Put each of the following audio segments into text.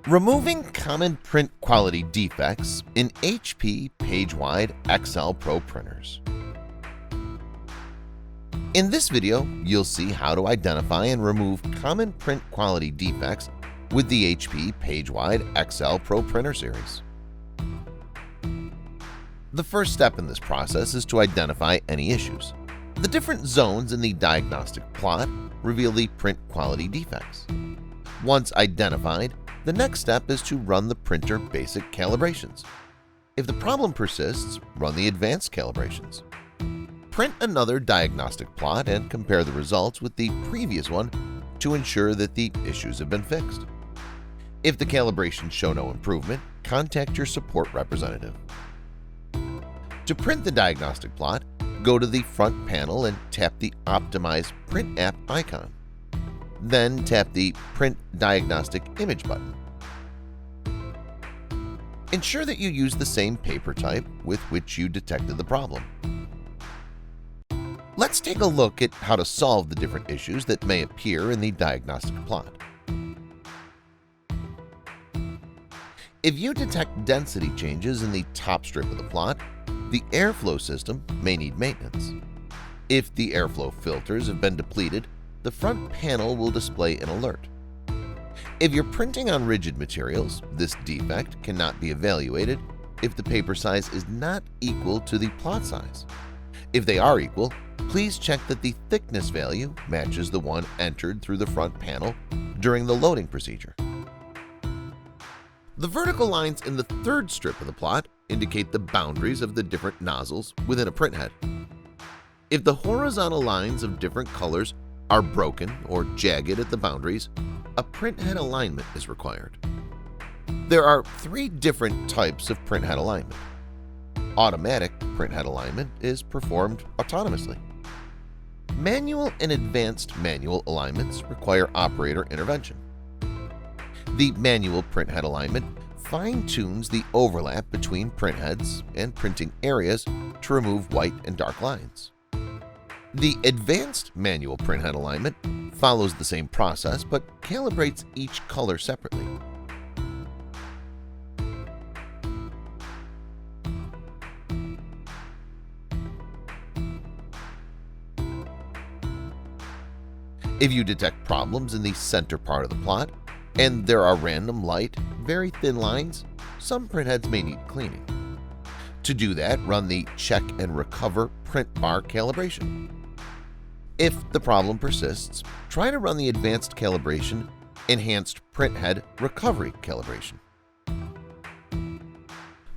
Removing common print quality defects in HP PageWide XL Pro printers. In this video, you'll see how to identify and remove common print quality defects with the HP PageWide XL Pro printer series. The first step in this process is to identify any issues. The different zones in the diagnostic plot reveal the print quality defects. Once identified, the next step is to run the printer basic calibrations. If the problem persists, run the advanced calibrations. Print another diagnostic plot and compare the results with the previous one to ensure that the issues have been fixed. If the calibrations show no improvement, contact your support representative. To print the diagnostic plot, go to the front panel and tap the Optimize Print App icon. Then tap the Print Diagnostic Image button. Ensure that you use the same paper type with which you detected the problem. Let's take a look at how to solve the different issues that may appear in the diagnostic plot. If you detect density changes in the top strip of the plot, the airflow system may need maintenance. If the airflow filters have been depleted, the front panel will display an alert. If you're printing on rigid materials, this defect cannot be evaluated if the paper size is not equal to the plot size. If they are equal, please check that the thickness value matches the one entered through the front panel during the loading procedure. The vertical lines in the third strip of the plot indicate the boundaries of the different nozzles within a printhead. If the horizontal lines of different colors are broken or jagged at the boundaries, a printhead alignment is required. There are three different types of printhead alignment. Automatic printhead alignment is performed autonomously. Manual and advanced manual alignments require operator intervention. The manual printhead alignment fine-tunes the overlap between printheads and printing areas to remove white and dark lines. The advanced manual printhead alignment follows the same process but calibrates each color separately. If you detect problems in the center part of the plot and there are random light, very thin lines, some printheads may need cleaning. To do that, run the Check and Recover print bar calibration. If the problem persists, try to run the Advanced Calibration Enhanced Printhead Recovery calibration.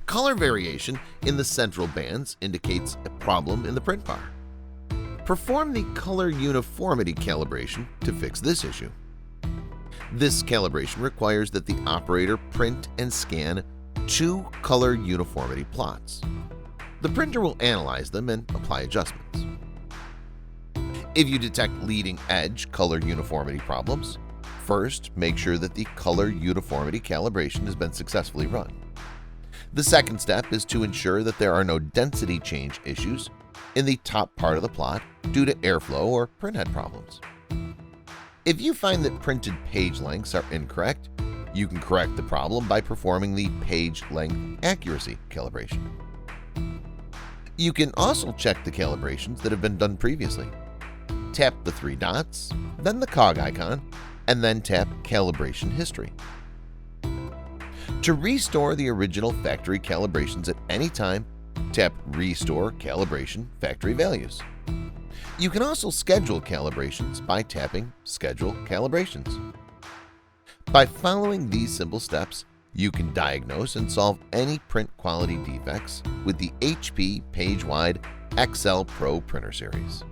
Color variation in the central bands indicates a problem in the print bar. Perform the color uniformity calibration to fix this issue. This calibration requires that the operator print and scan two color uniformity plots. The printer will analyze them and apply adjustments. If you detect leading edge color uniformity problems, first make sure that the color uniformity calibration has been successfully run. The second step is to ensure that there are no density change issues in the top part of the plot due to airflow or printhead problems. If you find that printed page lengths are incorrect, you can correct the problem by performing the page length accuracy calibration. You can also check the calibrations that have been done previously. Tap the three dots, then the cog icon, and then tap Calibration History. To restore the original factory calibrations at any time, tap Restore Calibration Factory Values. You can also schedule calibrations by tapping Schedule Calibrations. By following these simple steps, you can diagnose and solve any print quality defects with the HP PageWide XL Pro printer series.